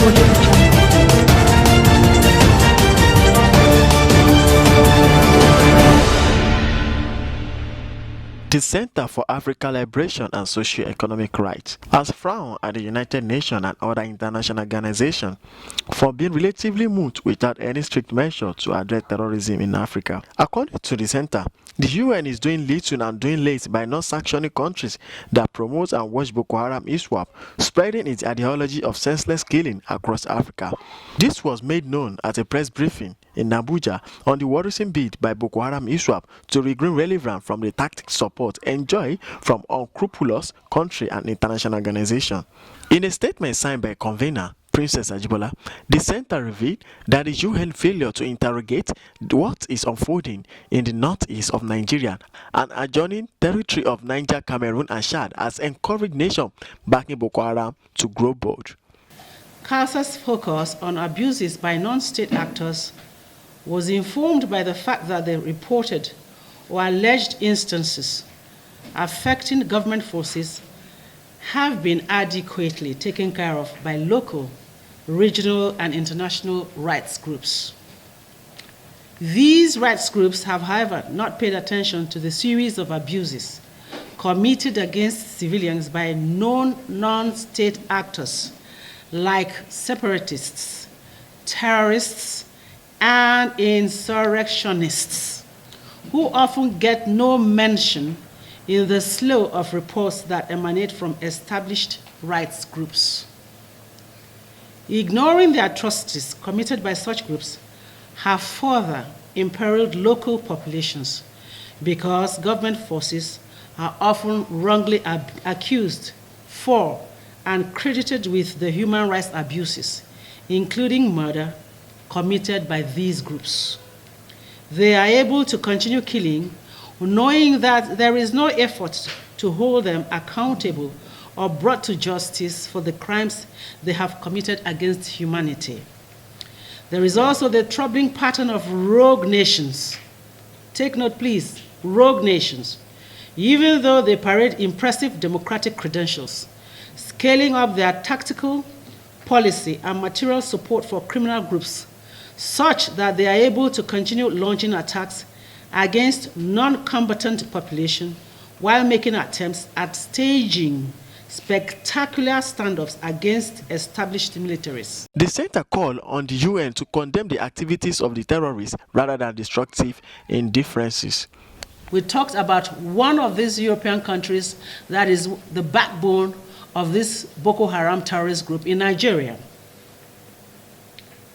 The Center for African Liberation and Socio-Economic Rights has frowned at the United Nations and other international organizations for being relatively mute without any strict measure to address terrorism in Africa. According to the center, the UN is doing little and doing late by not sanctioning countries that promote and watch Boko Haram ISWAP, spreading its ideology of senseless killing across Africa. This was made known at a press briefing in Abuja on the worrisome bid by Boko Haram ISWAP to regain relevance from the tactic support enjoyed from unscrupulous country and international organizations. In a statement signed by convener Princess Ajibola, the center revealed that the UN failure to interrogate what is unfolding in the northeast of Nigeria and adjourning territory of Niger, Cameroon and Chad has encouraged nations backing Boko Haram to grow bold. CALSER's focus on abuses by non-state actors was informed by the fact that the reported or alleged instances affecting government forces have been adequately taken care of by local, regional, and international rights groups. These rights groups have, however, not paid attention to the series of abuses committed against civilians by known non-state actors like separatists, terrorists, and insurrectionists, who often get no mention in the slew of reports that emanate from established rights groups. Ignoring the atrocities committed by such groups have further imperiled local populations because government forces are often wrongly accused for and credited with the human rights abuses, including murder, committed by these groups. They are able to continue killing, knowing that there is no effort to hold them accountable or brought to justice for the crimes they have committed against humanity. There is also the troubling pattern of rogue nations. Take note, please, rogue nations, even though they parade impressive democratic credentials, scaling up their tactical, policy, and material support for criminal groups such that they are able to continue launching attacks against non-combatant population while making attempts at staging spectacular standoffs against established militaries. The center called on the UN to condemn the activities of the terrorists rather than destructive indifferences. We talked about one of these European countries that is the backbone of this Boko Haram terrorist group in Nigeria.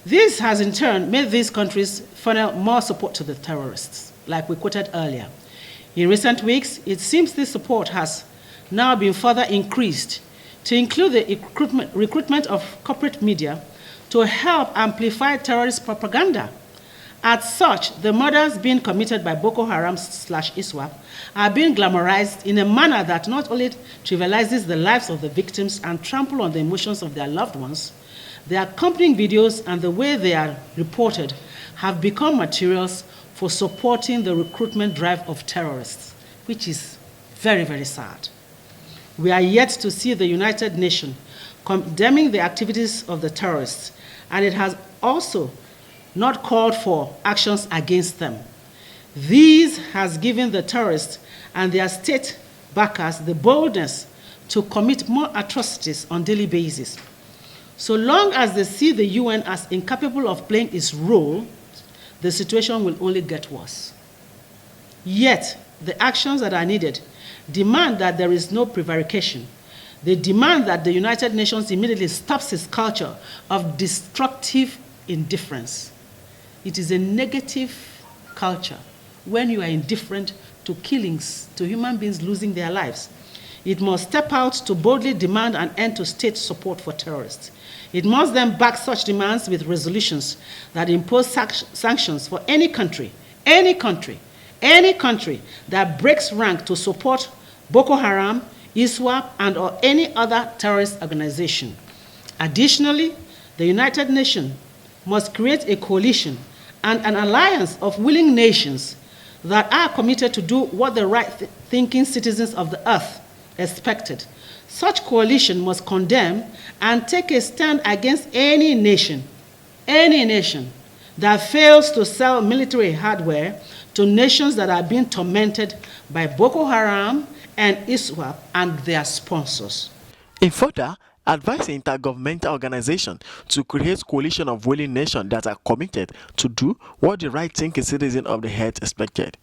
This has in turn made these countries funnel more support to the terrorists, like we quoted earlier. In recent weeks, it seems this support has now been further increased to include the recruitment of corporate media to help amplify terrorist propaganda. As such, the murders being committed by Boko Haram/ISWAP are being glamorized in a manner that not only trivializes the lives of the victims and trample on the emotions of their loved ones, the accompanying videos and the way they are reported have become materials for supporting the recruitment drive of terrorists, which is very, very sad. We are yet to see the United Nations condemning the activities of the terrorists, and it has also not called for actions against them. This has given the terrorists and their state backers the boldness to commit more atrocities on a daily basis. So long as they see the UN as incapable of playing its role, the situation will only get worse. Yet, the actions that are needed demand that there is no prevarication. They demand that the United Nations immediately stops its culture of destructive indifference. It is a negative culture when you are indifferent to killings, to human beings losing their lives. It must step out to boldly demand an end to state support for terrorists. It must then back such demands with resolutions that impose sanctions for any country that breaks rank to support Boko Haram, ISWAP, and or any other terrorist organization. Additionally, the United Nations must create a coalition and an alliance of willing nations that are committed to do what the right-thinking citizens of the earth expected. Such coalition must condemn and take a stand against any nation that fails to sell military hardware to nations that are being tormented by Boko Haram and ISWAP and their sponsors. In further, advise intergovernmental organizations to create coalition of willing nations that are committed to do what the right-thinking citizens of the earth expected.